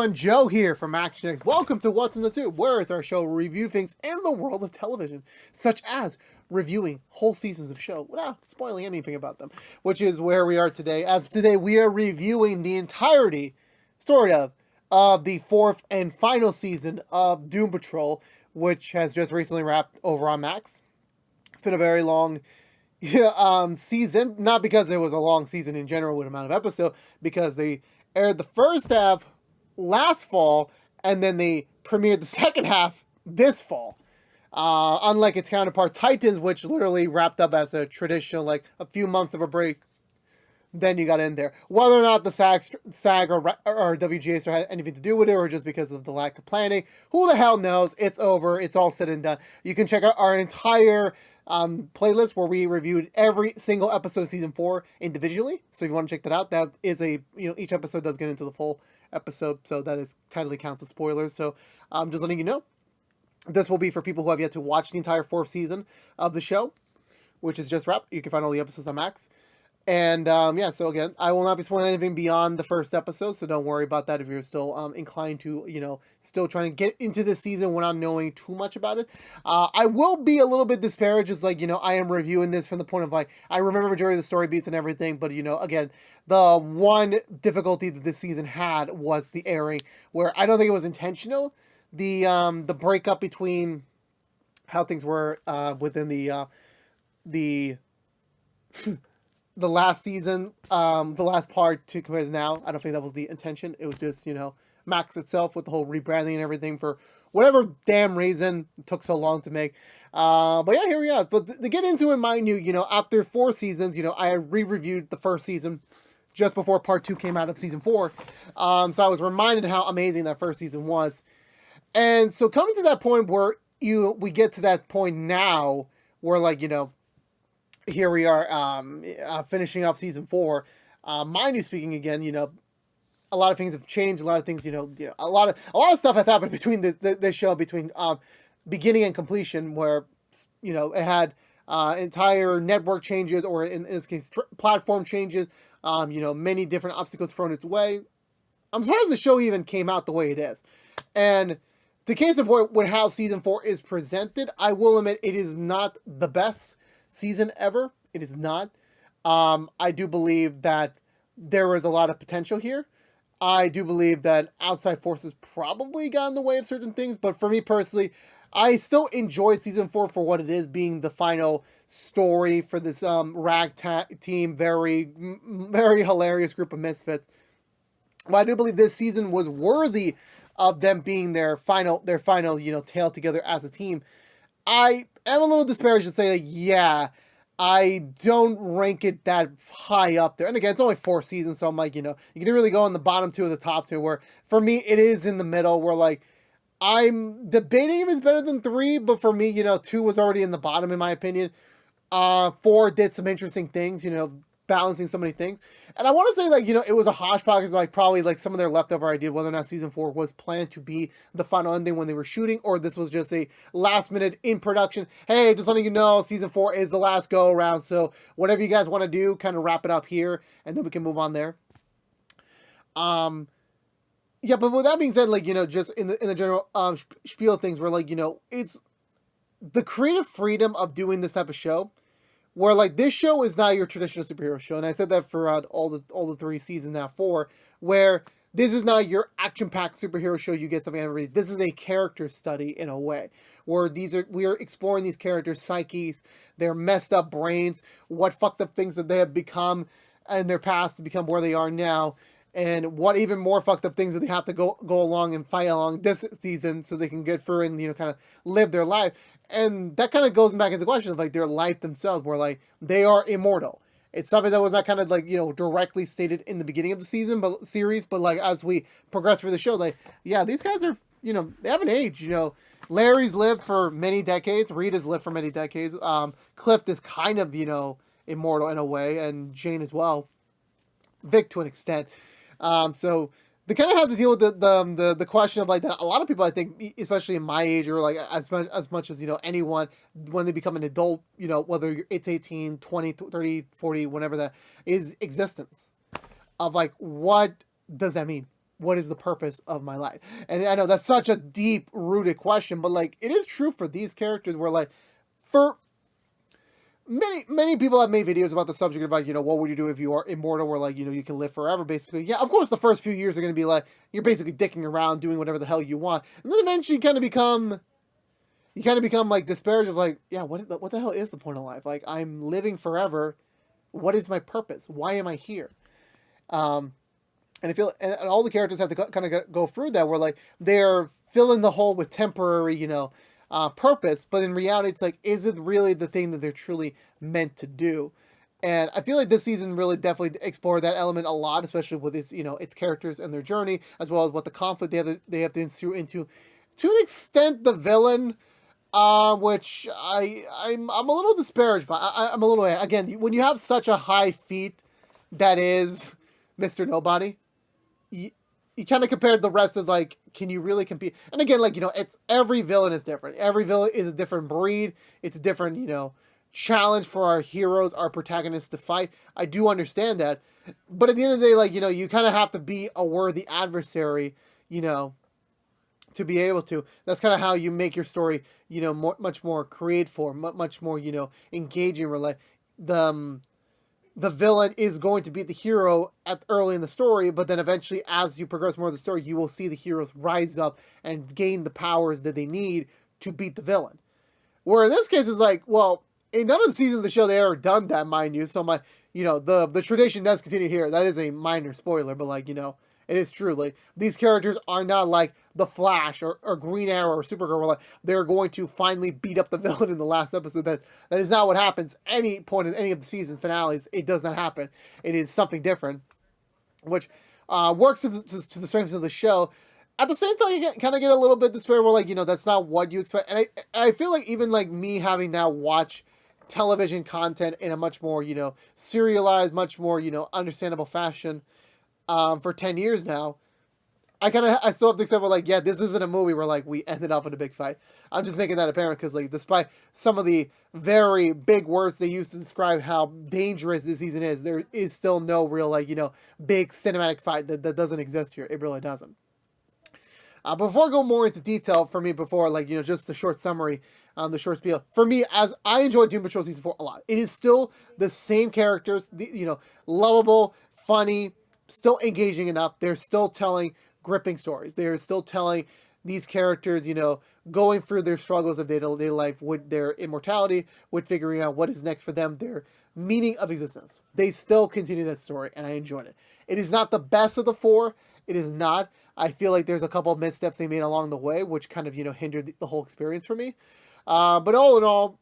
everyone, Joe here from ActionX. Welcome to What's in the Tube, where it's our show where we review things in the world of television, such as reviewing whole seasons of show without spoiling anything about them, which is where we are today. As today we are reviewing the entirety, sort of the fourth and final season of Doom Patrol, which has just recently wrapped over on Max. It's been a very long season, not because it was a long season in general with amount of episodes, because they aired the first half last fall, and then they premiered the second half this fall. Unlike its counterpart Titans, which literally wrapped up as a traditional, like, a few months of a break, then you got in there. Whether or not the SAG or WGA had anything to do with it, or just because of the lack of planning, who the hell knows? It's over. It's all said and done. You can check out our entire playlist where we reviewed every single episode of season 4 individually. So if you want to check that out, that is each episode does get into the full episode, so that is technically counts as spoilers. So just letting you know, this will be for people who have yet to watch the entire 4th season of the show, which is just wrapped. You can find all the episodes on Max. And, so again, I will not be spoiling anything beyond the first episode, so don't worry about that if you're still inclined to, still trying to get into this season without knowing too much about it. I will be a little bit disparaged, as, I am reviewing this from the point of, I remember majority of the story beats and everything, but, again, the one difficulty that this season had was the airing, where I don't think it was intentional. The breakup between how things were within the the last season, the last part to compared to now, I don't think that was the intention. It was just, Max itself with the whole rebranding and everything for whatever damn reason it took so long to make. But yeah, here we are. But to get into it, mind you, after 4 seasons, I re-reviewed the first season just before part 2 came out of season 4. So I was reminded how amazing that first season was. And so coming to that point where we get to that point now where, here we are, finishing off season 4. Mind you, speaking again, a lot of things have changed. A lot of things, a lot of stuff has happened between this show, between beginning and completion, where it had entire network changes, or in this case, platform changes. Many different obstacles thrown its way. I'm surprised the show even came out the way it is. And the case in point with how season 4 is presented, I will admit it is not the best season ever. It is not. I do believe that there is a lot of potential here. I do believe that outside forces probably got in the way of certain things, but for me personally, I still enjoyed season 4 for what it is, being the final story for this ragtag team, very, very hilarious group of misfits. But I do believe this season was worthy of them being their final, tale together as a team. I am a little disparaged to say that, I don't rank it that high up there. And again, it's only 4 seasons, so I'm you can really go on the bottom 2 or the top 2, where for me, it is in the middle, where I'm debating if it's better than 3, but for me, 2 was already in the bottom, in my opinion. 4 did some interesting things, balancing so many things. And I want to say, it was a hodgepodge, probably some of their leftover idea, whether or not season 4 was planned to be the final ending when they were shooting, or this was just a last minute in production. Hey, just letting you know, season 4 is the last go around. So whatever you guys want to do, kind of wrap it up here, and then we can move on there. Yeah, but with that being said, just in the general spiel of things, where it's the creative freedom of doing this type of show, where this show is not your traditional superhero show, and I said that throughout all the 3 seasons, now 4, where this is not your action-packed superhero show. You get something every. This is a character study in a way, where we are exploring these characters' psyches, their messed up brains, what fucked up things that they have become in their past to become where they are now, and what even more fucked up things that they have to go along and fight along this season so they can get through and kind of live their life. And that kind of goes back into the question of their life themselves, where they are immortal. It's something that was not kind of directly stated in the beginning of the series, but as we progress through the show, these guys are, they haven't aged. Larry's lived for many decades, Rita's lived for many decades. Cliff is kind of, immortal in a way, and Jane as well. Vic to an extent. So they kind of have to deal with the question of that a lot of people, I think, especially in my age, or as much as anyone, when they become an adult, whether it's 18, 20, 30, 40, whenever that is, existence of what does that mean? what is the purpose of my life? And I know that's such a deep rooted question, but like it is true for these characters where like for many people have made videos about the subject of like, what would you do if you are immortal, where like, you can live forever basically. Yeah, of course the first few years are going to be like you're basically dicking around doing whatever the hell you want. And then eventually you kind of become like disparaged of like, yeah, what the hell is the point of life? Like I'm living forever. What is my purpose? Why am I here? And I feel, and all the characters have to kind of go through that, where like they're filling the hole with temporary, purpose, but in reality, it's like, is it really the thing that they're truly meant to do? And I feel like this season really definitely explored that element a lot, especially with its, its characters and their journey, as well as what the conflict they have to ensue into. To an extent, the villain, which I'm a little disparaged by. I'm a little, again, when you have such a high feat that is Mr. Nobody, you kind of compared the rest as like, can you really compete? And again, like, it's every villain is different. Every villain is a different breed. It's a different, challenge for our heroes, our protagonists to fight. I do understand that. But at the end of the day, like, you kind of have to be a worthy adversary, to be able to. That's kind of how you make your story, much more create for, much more, engaging. The villain is going to be the hero early in the story, but then eventually, as you progress more of the story, you will see the heroes rise up and gain the powers that they need to beat the villain. Where in this case, it's like, well, in none of the seasons of the show they ever done that, mind you. So the tradition does continue here. That is a minor spoiler, but like, it is true. Like, these characters are not like the Flash or Green Arrow or Supergirl, where like they're going to finally beat up the villain in the last episode. That is not what happens any point in any of the season finales. It does not happen. It is something different, which works to the strengths of the show. At the same time, you kind of get a little bit despair where like, that's not what you expect. And I feel like even like me having now watched television content in a much more, serialized, much more, understandable fashion, for 10 years now, I still have to accept, like, yeah, this isn't a movie where, like, we ended up in a big fight. I'm just making that apparent because, like, despite some of the very big words they use to describe how dangerous this season is, there is still no real, like, big cinematic fight that doesn't exist here. It really doesn't. Before I go more into detail, for me, before, like, just the short summary, the short spiel, for me, as I enjoyed Doom Patrol Season 4 a lot, it is still the same characters, lovable, funny, still engaging enough. They're still telling gripping stories. They're still telling these characters, going through their struggles of day-to-day life with their immortality, with figuring out what is next for them, their meaning of existence. They still continue that story, and I enjoyed it. It is not the best of the four. It is not. I feel like there's a couple of missteps they made along the way, which kind of, hindered the whole experience for me. But all in all,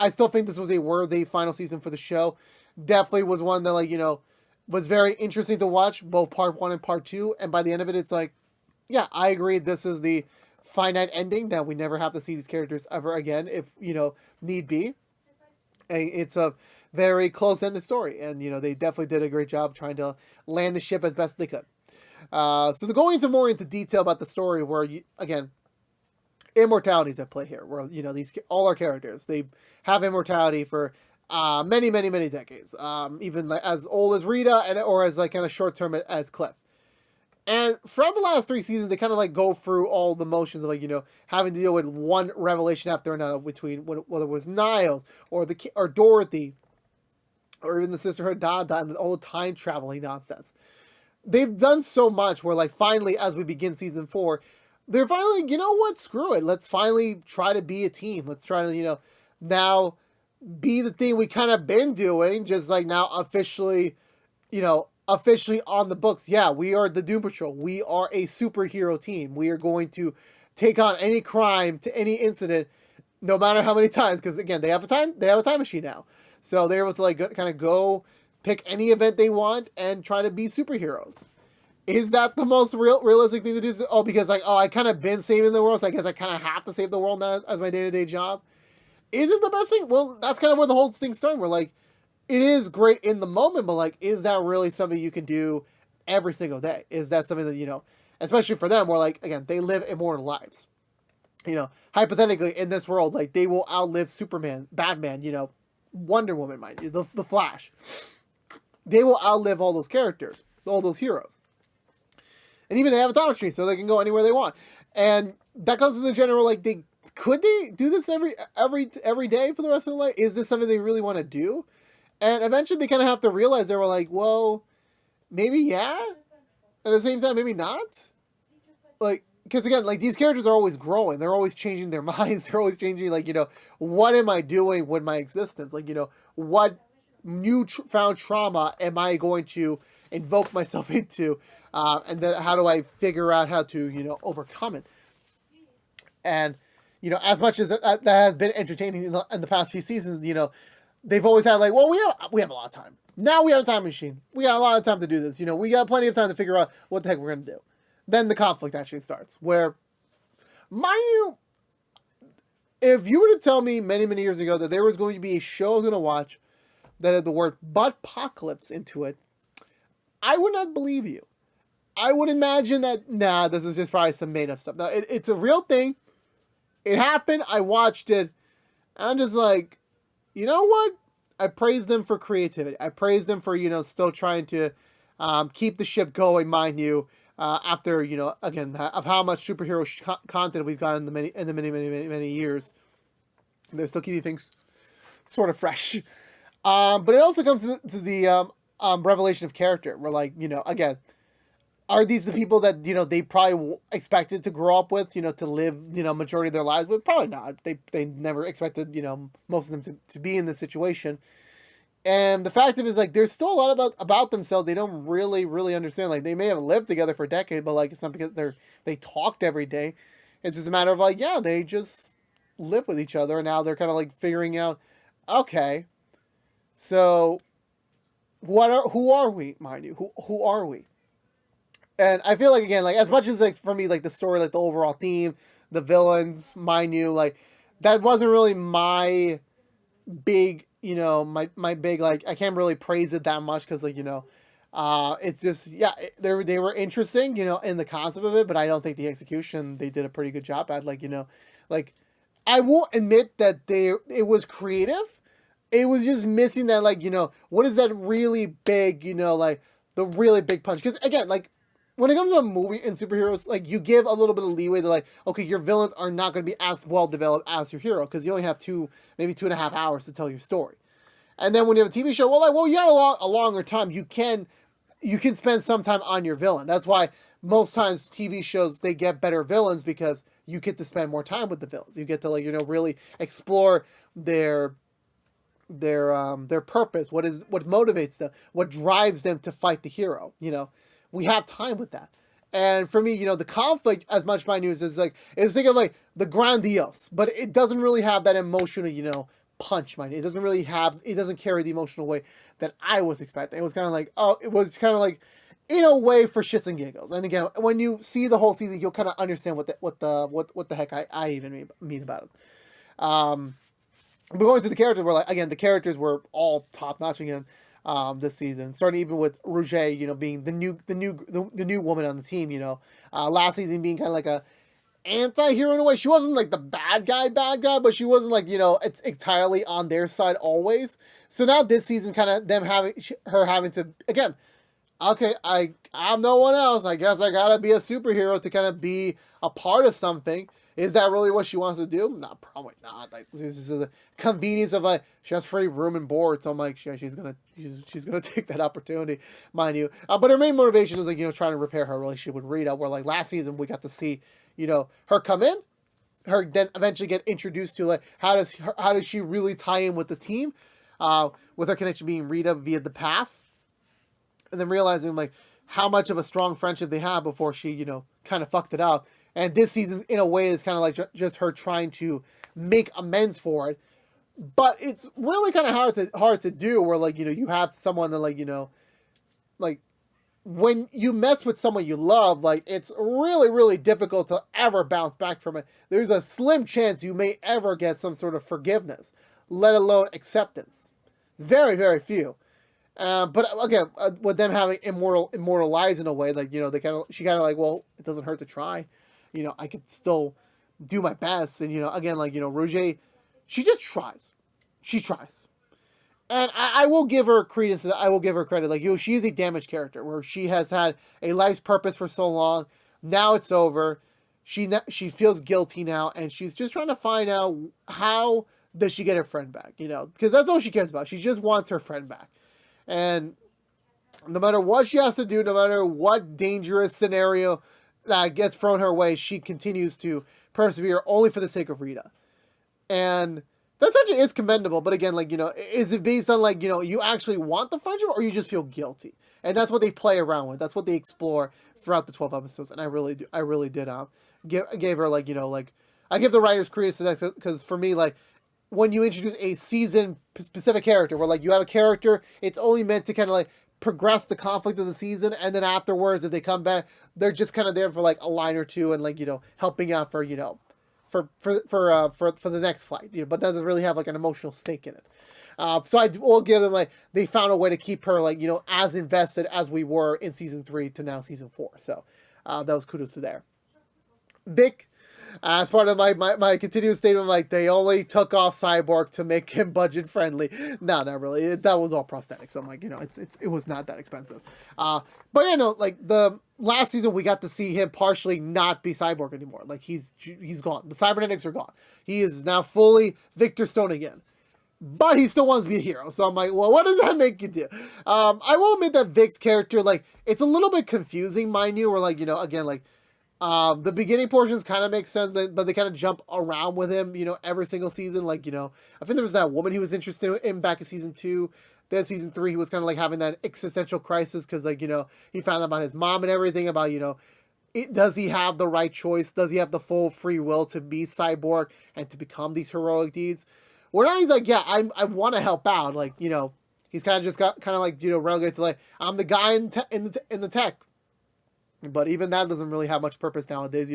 I still think this was a worthy final season for the show. Definitely was one that, like, was very interesting to watch, both part 1 and part 2, and by the end of it, it's like, yeah, I agree, this is the finite ending, that we never have to see these characters ever again, if, need be. And it's a very close-ended story, and, they definitely did a great job trying to land the ship as best they could. So to go more into detail about the story, where, again, immortality is at play here, where, all our characters, they have immortality for many decades, even like as old as Rita, or as like kind of short term as Cliff. And throughout the last 3 seasons, they kind of like go through all the motions of like, having to deal with one revelation after another, between whether it was Niles or Dorothy, or even the Sisterhood Dada, and all the time traveling nonsense. They've done so much where, like, finally, as we begin season 4, they're finally, what, screw it, let's finally try to be a team. Let's try to, now be the thing we kind of been doing, just like now officially on the books. Yeah, we are the Doom Patrol. We are a superhero team. We are going to take on any crime, to any incident, no matter how many times, because again, they have a time machine now. So they're able to like kind of go pick any event they want and try to be superheroes. Is that the most realistic thing to do? Because like, I kind of been saving the world, so I guess I kind of have to save the world now as my day-to-day job. Is it the best thing? Well, that's kind of where the whole thing started. Where like, it is great in the moment, but like, is that really something you can do every single day? Is that something that, especially for them, where like, again, they live immortal lives. Hypothetically, in this world, like, they will outlive Superman, Batman, Wonder Woman, mind you, the Flash. They will outlive all those characters, all those heroes. And even they have a time machine, so they can go anywhere they want. And that comes to the general, like, could they do this every day for the rest of their life? Is this something they really want to do? And eventually they kind of have to realize, they were like, well, maybe yeah. At the same time, maybe not. Like, because again, like, these characters are always growing. They're always changing their minds. They're always changing, like, what am I doing with my existence? Like, what new found trauma am I going to invoke myself into? And then how do I figure out how to, overcome it? And, as much as that has been entertaining in the past few seasons, they've always had, like, well, we have a lot of time. Now we have a time machine. We got a lot of time to do this. We got plenty of time to figure out what the heck we're going to do. Then the conflict actually starts, where, mind you, if you were to tell me many, many years ago that there was going to be a show I was going to watch that had the word buttpocalypse into it, I would not believe you. I would imagine that, nah, this is just probably some made-up stuff. Now, it's a real thing. It happened. I watched it. I'm just like, you know what? I praise them for creativity. I praise them for, still trying to keep the ship going, mind you, after, again, of how much superhero content we've got in the many years. They're still keeping things sort of fresh. But it also comes to the revelation of character, where, like, again, are these the people that, they probably expected to grow up with, to live, majority of their lives with? Probably not. They never expected, most of them to be in this situation. And the fact of it is, like, there's still a lot about themselves they don't really understand. Like, they may have lived together for a decade, but, like, it's not because they talked every day. It's just a matter of, like, yeah, they just live with each other, and now they're kind of, like, figuring out, okay, so who are we, mind you? Who are we? And I feel like, again, like, as much as, like, for me, like, the story, like, the overall theme, the villains, mind you, like, that wasn't really my big, my big, like, I can't really praise it that much, because, like, it's just, yeah, they were interesting, in the concept of it, but I don't think the execution, they did a pretty good job at, like, like, I will admit that it was creative. It was just missing that, like, what is that really big, like, the really big punch? Because, again, like, when it comes to a movie and superheroes, like, you give a little bit of leeway to, like, okay, your villains are not going to be as well developed as your hero, because you only have maybe 2.5 hours to tell your story. And then when you have a TV show, well, you have a longer time. You can spend some time on your villain. That's why most times TV shows, they get better villains, because you get to spend more time with the villains. You get to, like, really explore their purpose. What motivates them? What drives them to fight the hero? We have time with that. And for me, the conflict, as much my news is, like, it's think of, like, the grandiose, but it doesn't really have that emotional, punch, mind you. It doesn't carry the emotional way that I was expecting. It was kind of like, in a way, for shits and giggles. And again, when you see the whole season, you'll kind of understand what the heck I even mean about it. But going to the characters, where, like, again, the characters were all top notch again. This season, starting even with Roger, being the new woman on the team. Last season being kind of like a anti-hero in a way. She wasn't, like, the bad guy, but she wasn't, like, it's entirely on their side always. So now this season, kind of them having to, again, okay, I'm no one else. I guess I gotta be a superhero to kind of be a part of something. Is that really what she wants to do? No, probably not. Like, this is the convenience of, like, she has free room and board, so I'm like, she's gonna take that opportunity, mind you. But her main motivation is, like, trying to repair her relationship with Rita. Where, like, last season we got to see, her come in, her then eventually get introduced to, like, how does she really tie in with the team, with her connection being Rita via the past, and then realizing, like, how much of a strong friendship they have before she, kind of fucked it up. And this season, in a way, is kind of like just her trying to make amends for it. But it's really kind of hard to do, where, like, you have someone that, like, like, when you mess with someone you love, like, it's really, really difficult to ever bounce back from it. There's a slim chance you may ever get some sort of forgiveness, let alone acceptance. Very, very few. But again, with them having immortal lives in a way, like, she kind of like, well, it doesn't hurt to try. I could still do my best. And, again, like, Roger, she just tries. She tries. And I will give her credence. I will give her credit. Like, she is a damaged character where she has had a life's purpose for so long. Now it's over. She feels guilty now, and she's just trying to find out how does she get her friend back. Because that's all she cares about. She just wants her friend back, and no matter what she has to do, no matter what dangerous scenario that gets thrown her way, she continues to persevere only for the sake of Rita, and that actually is commendable, but again, is it based on, you actually want the friendship, or you just feel guilty? And that's what they play around with. That's what they explore throughout the 12 episodes, and I really did, gave her, I give the writers credence to that, because for me, when you introduce a season-specific character, where, you have a character, it's only meant to kind of, progress the conflict of the season, and then afterwards, if they come back, they're just kind of there for, a line or two, and, helping out for, for the next flight, but doesn't really have an emotional stake in it. So I will give them they found a way to keep her as invested as we were in season 3 to now season 4. So that was kudos to there. Vic, as part of my continuous statement, they only took off Cyborg to make him budget friendly. No, not really. That was all prosthetics. So I'm it was not that expensive. But the last season we got to see him partially not be Cyborg anymore. He's gone. The cybernetics are gone. He is now fully Victor Stone again. But he still wants to be a hero. So I'm well, what does that make you do? I will admit that Vic's character, it's a little bit confusing, mind you, where again, the beginning portions kind of make sense, but they kind of jump around with him, every single season. I think there was that woman he was interested in back in season 2. Then season 3, he was kind of having that existential crisis because, he found out about his mom and everything about, does he have the right choice? Does he have the full free will to be Cyborg and to become these heroic deeds? Well, now he's yeah, I want to help out. He's kind of just got relegated to I'm the guy in the tech. But even that doesn't really have much purpose nowadays,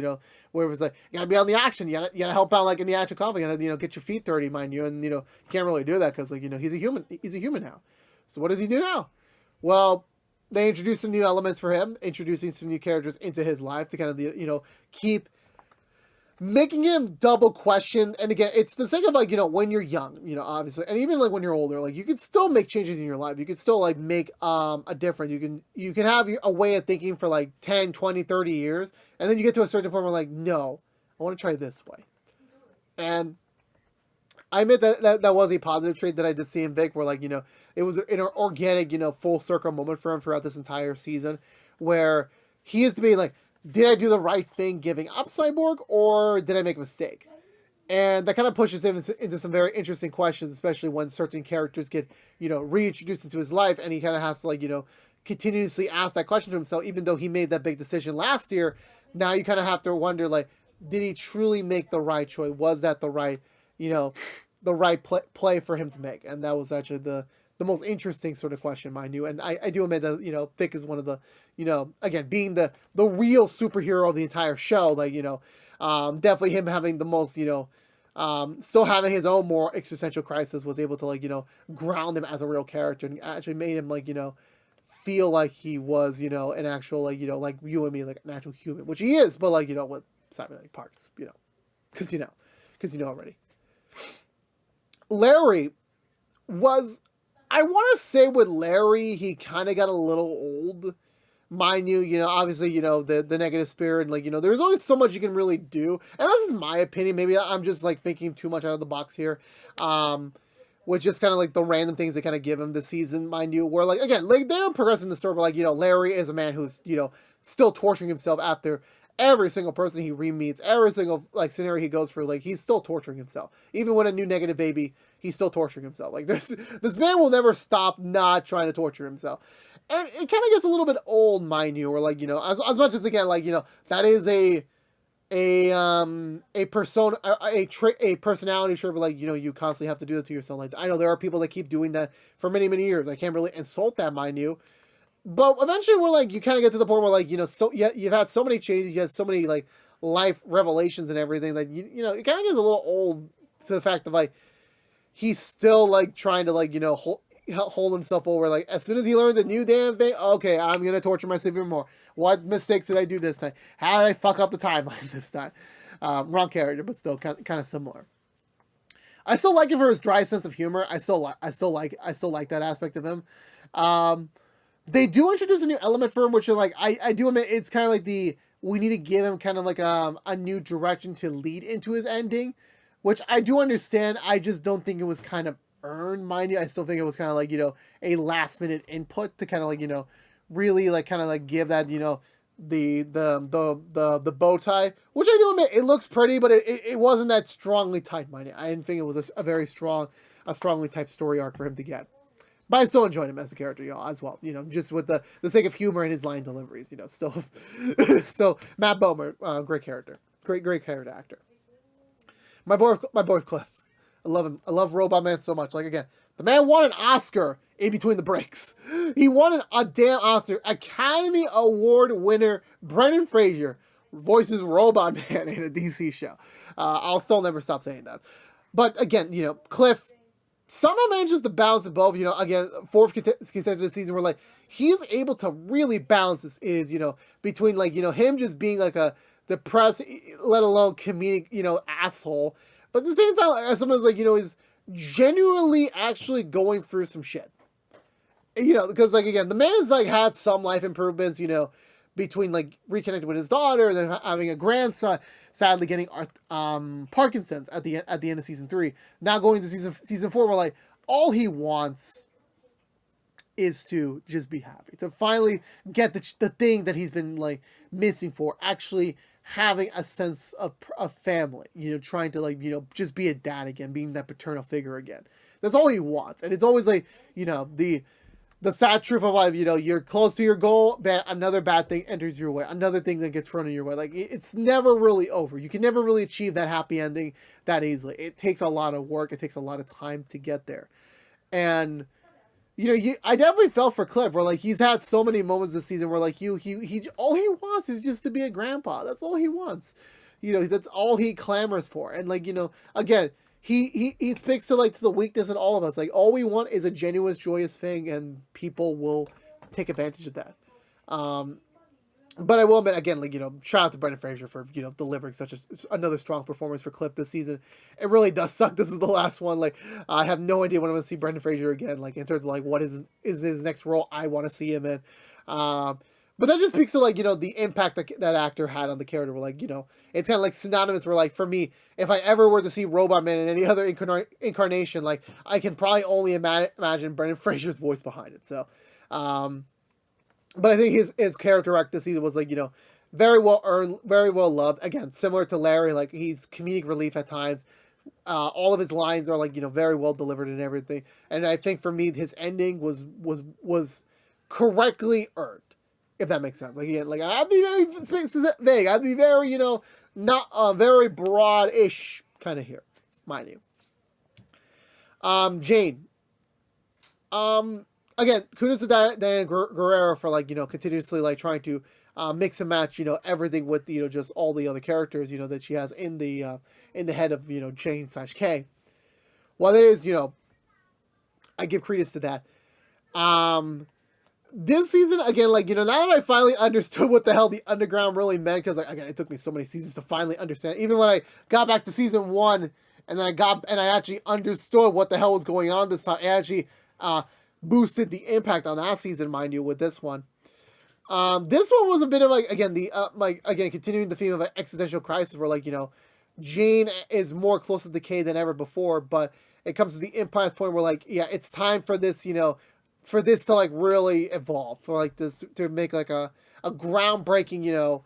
where it's you gotta be on the action, you gotta help out in the action conflict, you gotta, get your feet dirty, mind you, and you can't really do that because he's a human now. So what does he do now? Well, they introduced some new elements for him, introducing some new characters into his life to kind of keep making him double question. And again, it's the sake of when you're young, obviously, and even when you're older, you can still make changes in your life. You can still make a difference. You can have a way of thinking for 10, 20, 30 years, and then you get to a certain point where no, I want to try this way. And I admit that was a positive trait that I did see in Vic, where it was an organic, full circle moment for him throughout this entire season, where he is debating did I do the right thing giving up Cyborg, or did I make a mistake? And that kind of pushes him into some very interesting questions, especially when certain characters get, reintroduced into his life, and he kind of has to, continuously ask that question to himself, even though he made that big decision last year. Now you kind of have to wonder, did he truly make the right choice? Was that the right, the right play for him to make? And that was actually the most interesting sort of question, mind you. And I do admit that, Vic is one of the, again, being the real superhero of the entire show, definitely him having the most, still having his own more existential crisis, was able to, ground him as a real character, and actually made him, feel like he was, an actual, like you and me, an actual human, which he is, but, with cybernetic parts, because already. Larry was... I want to say with Larry, he kind of got a little old, mind you, obviously, the negative spirit, and, there's always so much you can really do, and this is my opinion, maybe I'm just, thinking too much out of the box here, with just kind of, the random things they kind of give him this season, mind you, where, again, they're progressing the story, but, Larry is a man who's, still torturing himself after every single person he re-meets, every single, scenario he goes through, he's still torturing himself, even when a new negative baby, he's still torturing himself. This man will never stop not trying to torture himself. And it kind of gets a little bit old, mind you, or as much as again, that is a persona, a personality trait, but you constantly have to do that to yourself. I know there are people that keep doing that for many, many years. I can't really insult that, mind you. But eventually we're you kind of get to the point where so you've had so many changes, you have so many life revelations and everything that it kind of gets a little old to the fact of he's still trying to hold himself over. As soon as he learns a new damn thing, okay, I'm gonna torture myself even more. What mistakes did I do this time? How did I fuck up the timeline this time? Wrong character, but still kind of similar. I still like him for his dry sense of humor. I still like that aspect of him. They do introduce a new element for him, which are like I do admit it's kind of like we need to give him kind of like a new direction to lead into his ending, which I do understand. I just don't think it was kind of earned, mind you. I still think it was kind of like, a last minute input to kind of like, really like kind of like give that, the bow tie, which I do admit it looks pretty, but it wasn't that strongly tied, mind you. I didn't think it was a very strongly typed story arc for him to get. But I still enjoyed him as a character, as well. Just with the sake of humor and his line deliveries, still. So Matt Bomer, great character, great character actor. My boy Cliff, I love him. I love Robot Man so much. Like, again, the man won an Oscar in between the breaks. He won a damn Oscar. Academy Award winner Brendan Fraser voices Robot Man in a DC show. I'll still never stop saying that. But again, Cliff somehow manages to balance it both. Again, fourth consecutive season where like he's able to really balance his between like him just being like a depressed, let alone comedic asshole, but at the same time as someone like is genuinely actually going through some shit. Because like again, the man has like had some life improvements. Between like reconnecting with his daughter and then having a grandson, sadly getting Parkinson's at the end of season 3. Now going to season 4, where like all he wants is to just be happy, to finally get the thing that he's been like missing for, actually having a sense of family. Trying to like just be a dad again, being that paternal figure again. That's all he wants, and it's always like the sad truth of life, you're close to your goal, another bad thing enters your way, another thing that gets thrown in your way. Like, it's never really over. You can never really achieve that happy ending that easily. It takes a lot of work. It takes a lot of time to get there. And, I definitely felt for Cliff, where, like, he's had so many moments this season where, like, he all he wants is just to be a grandpa. That's all he wants. That's all he clamors for. And, like, again, He speaks to the weakness in all of us. Like, all we want is a genuine, joyous thing, and people will take advantage of that. But I will admit, again, shout out to Brendan Fraser for, delivering such another strong performance for Cliff this season. It really does suck. This is the last one. Like, I have no idea when I'm going to see Brendan Fraser again, like, in terms of, like, what is his next role I want to see him in. But that just speaks to, like, the impact that actor had on the character. Where, like, it's kind of like synonymous. Where, like, for me, if I ever were to see Robot Man in any other incarnation, like, I can probably only imagine Brendan Fraser's voice behind it. So, but I think his character arc this season was, like, very well earned, very well loved. Again, similar to Larry, like, he's comedic relief at times. All of his lines are, like, very well delivered and everything. And I think for me, his ending was correctly earned. If that makes sense. Like, again, like, I have to be very vague. I have to be very, not very broad-ish kind of here, mind you. Jane. Again, kudos to Diana Guerrero for, like, continuously, like, trying to mix and match, everything with, just all the other characters, that she has in the head of, Jane/K. Well, it is, I give credence to that. This season, again, like, now that I finally understood what the hell the underground really meant, because, like, again, it took me so many seasons to finally understand. Even when I got back to season 1, and then I actually understood what the hell was going on this time, it actually boosted the impact on that season, mind you, with this one. This one was a bit of, like, again, continuing the theme of an existential crisis, where, like, Jane is more close to decay than ever before, but it comes to the impasse point where, like, yeah, it's time for this, for this to, like, really evolve, for, like, this to make, like, a groundbreaking,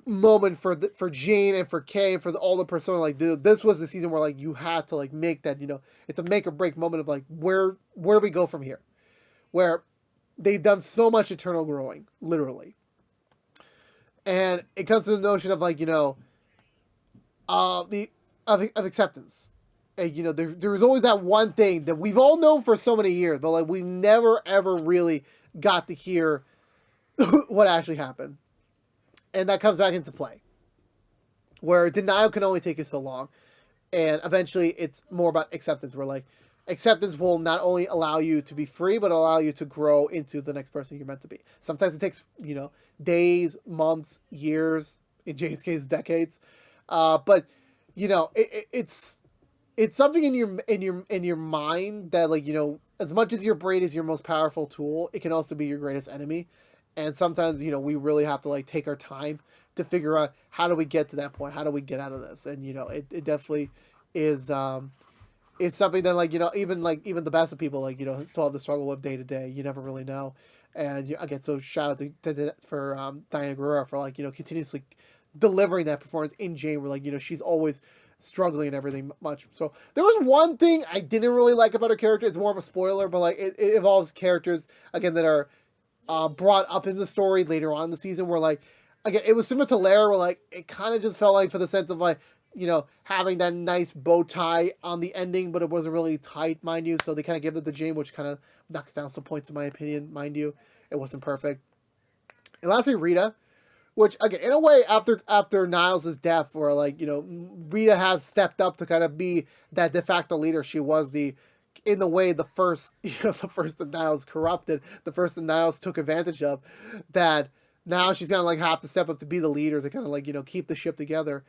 moment for Jane and for Kay and for all the persona. Like, this was the season where, like, you had to, like, make that, it's a make or break moment of, like, where do we go from here? Where they've done so much eternal growing, literally. And it comes to the notion of, like, of acceptance. And, there was always that one thing that we've all known for so many years, but, like, we never, ever really got to hear what actually happened. And that comes back into play, where denial can only take you so long. And eventually it's more about acceptance, where, like, acceptance will not only allow you to be free, but allow you to grow into the next person you're meant to be. Sometimes it takes, days, months, years, in Jane's case, decades. But, it's it's something in your mind that, like, as much as your brain is your most powerful tool, it can also be your greatest enemy. And sometimes, we really have to, like, take our time to figure out, how do we get to that point, how do we get out of this. And it definitely is, it's something that, like, even the best of people, like, still have to struggle with day to day. You never really know. And again, so shout out for Diana Guerrero for, like, continuously delivering that performance in Jane, where, like, she's always struggling and everything much. So there was one thing I didn't really like about her character. It's more of a spoiler, but, like, it involves characters again that are brought up in the story later on in the season, where, like, again, it was similar to Lara, where, like, it kind of just felt like, for the sense of, like, having that nice bow tie on the ending, but it wasn't really tight, mind you. So they kind of give it to Jane, which kind of knocks down some points in my opinion, mind you. It wasn't perfect. And lastly, Rita, which, again, in a way, after Niles' death, where, like, Rita has stepped up to kind of be that de facto leader. She was in the way, the first, the first that Niles corrupted, the first that Niles took advantage of, that now she's gonna, like, have to step up to be the leader, to kind of, like, keep the ship together.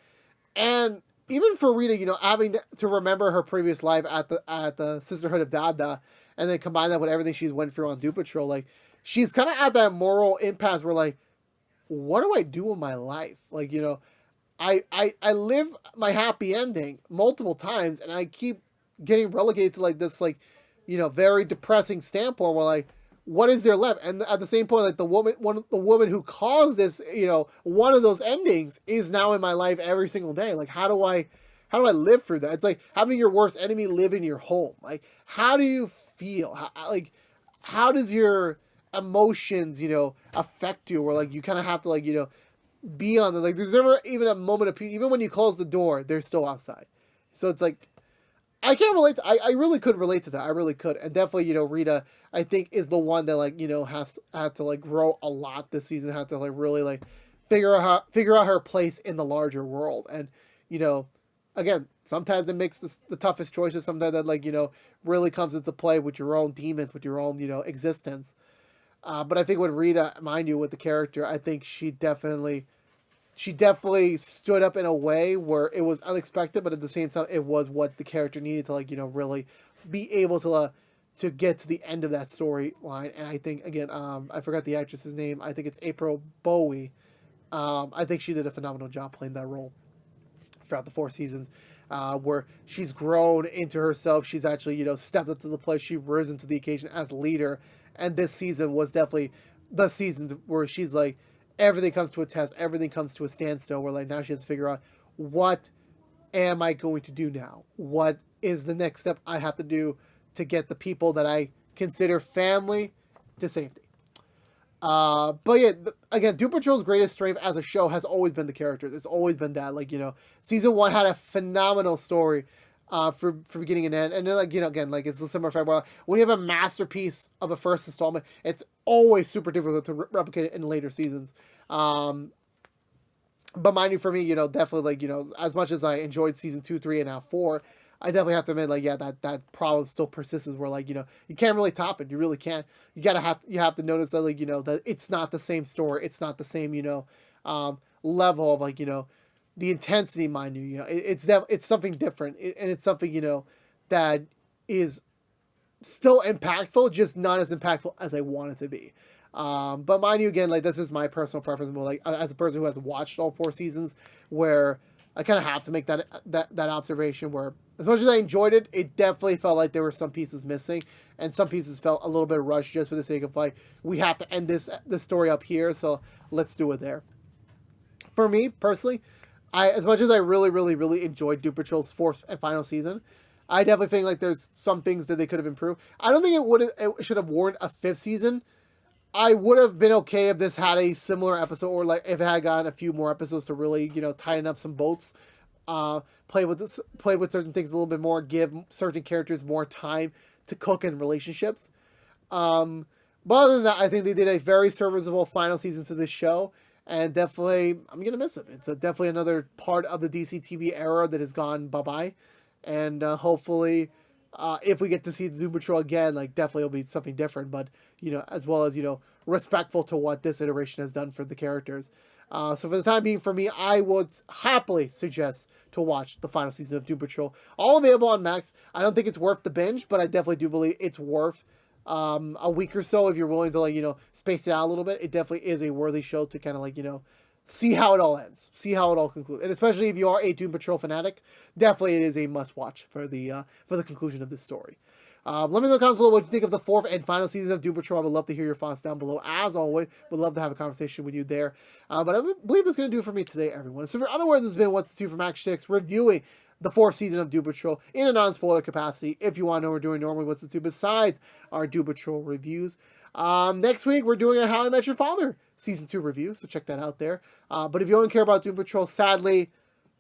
And even for Rita, having to remember her previous life at the Sisterhood of Dada, and then combine that with everything she's went through on Doom Patrol, like, she's kind of at that moral impasse where, like, what do I do with my life? Like, I live my happy ending multiple times, and I keep getting relegated to, like, this, like, very depressing standpoint where, like, what is there left? And at the same point, like, the woman who caused this, one of those endings is now in my life every single day. Like, how do I live through that? It's like having your worst enemy live in your home. Like, how do you feel? How does your emotions, affect you? Or, like, you kind of have to, like, be on the, like, there's never even a moment of peace. Even when you close the door, they're still outside. So it's like, I can't relate to, I really could relate to that. I really could. And definitely, Rita, I think, is the one that, like, had to, like, grow a lot this season, had to, like, really, like, figure out her place in the larger world. And, again, sometimes it makes the toughest choices. Sometimes that, like, really comes into play with your own demons, with your own, existence. But I think with Rita, mind you, with the character, I think she definitely stood up in a way where it was unexpected, but at the same time, it was what the character needed to, like, really be able to get to the end of that storyline. And I think, again, I forgot the actress's name. I think it's April Bowie. I think she did a phenomenal job playing that role throughout the 4 seasons, where she's grown into herself. She's actually, stepped up to the plate. She risen to the occasion as leader. And this season was definitely the season where she's like, everything comes to a test. Everything comes to a standstill, where, like, now she has to figure out, what am I going to do now? What is the next step I have to do to get the people that I consider family to safety? But yeah, again, Doom Patrol's greatest strength as a show has always been the characters. It's always been that, like, season 1 had a phenomenal story, for beginning and end. And then, like, again, like, it's a similar fact where when you have a masterpiece of a first installment, it's always super difficult to replicate it in later seasons. But mind you, for me, definitely, like, as much as I enjoyed season 2, 3, and now 4, I definitely have to admit, like, yeah, that problem still persists, where, like, you can't really top it. You really can't. You have to notice that, like, that it's not the same story. It's not the same, level of, like, the intensity, mind you, it's something different. And it's something, that is still impactful, just not as impactful as I want it to be. But mind you, again, like, this is my personal preference, but, like, as a person who has watched all 4 seasons, where I kind of have to make that observation, where as much as I enjoyed it, it definitely felt like there were some pieces missing, and some pieces felt a little bit rushed, just for the sake of, like, we have to end this story up here, so let's do it there. For me personally, as much as I really, really, really enjoyed Doom Patrol's 4th and final season, I definitely think, like, there's some things that they could have improved. I don't think it should have warranted a 5th season. I would have been okay if this had a similar episode, or, like, if it had gotten a few more episodes to really, tighten up some bolts, play with certain things a little bit more, give certain characters more time to cook in relationships. But other than that, I think they did a very serviceable final season to this show, and definitely, I'm gonna miss it. It's definitely another part of the DC TV era that has gone bye-bye, and hopefully, if we get to see the Doom Patrol again, like, definitely it'll be something different, but, as well as, respectful to what this iteration has done for the characters. So for the time being, for me, I would happily suggest to watch the final season of Doom Patrol. All available on Max. I don't think it's worth the binge, but I definitely do believe it's worth a week or so if you're willing to, like, you know, space it out a little bit. It definitely is a worthy show to kind of, like, you know, see how it all ends, see how it all concludes, and especially if you are a Doom Patrol fanatic, definitely it is a must-watch for the conclusion of this story. Let me know in the comments below what you think of the 4th and final season of Doom Patrol. I would love to hear your thoughts down below. As always, would love to have a conversation with you there. But I believe that's going to do it for me today, everyone. So if you're unaware, this has been What's Two from ActionX, reviewing the 4th season of Doom Patrol in a non-spoiler capacity. If you want to know what we're doing normally, What's the Two besides our Doom Patrol reviews. Next week, we're doing a How I Met Your Father Season 2 review, so check that out there. But if you don't care about Doom Patrol, sadly,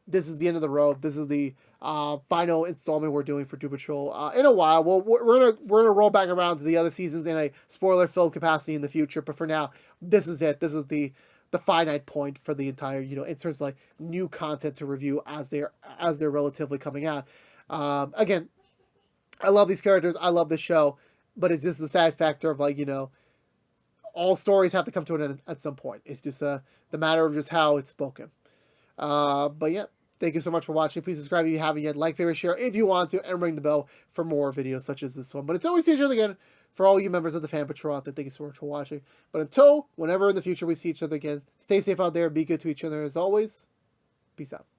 this is the end of the road. This is the final installment we're doing for Doom Patrol. In a while, we're gonna roll back around to the other seasons in a spoiler-filled capacity in the future. But for now, this is it. This is the finite point for the entire, you know, in terms of like new content to review as they're relatively coming out. Again, I love these characters. I love this show, but it's just the sad factor of, like, you know, all stories have to come to an end at some point. It's just the matter of just how it's spoken. But yeah, thank you so much for watching. Please subscribe if you haven't yet. Like, favorite, share if you want to, and ring the bell for more videos such as this one. But until we see each other again, for all you members of the Fan Patrol out there, thank you so much for watching. But until whenever in the future we see each other again, stay safe out there, be good to each other as always. Peace out.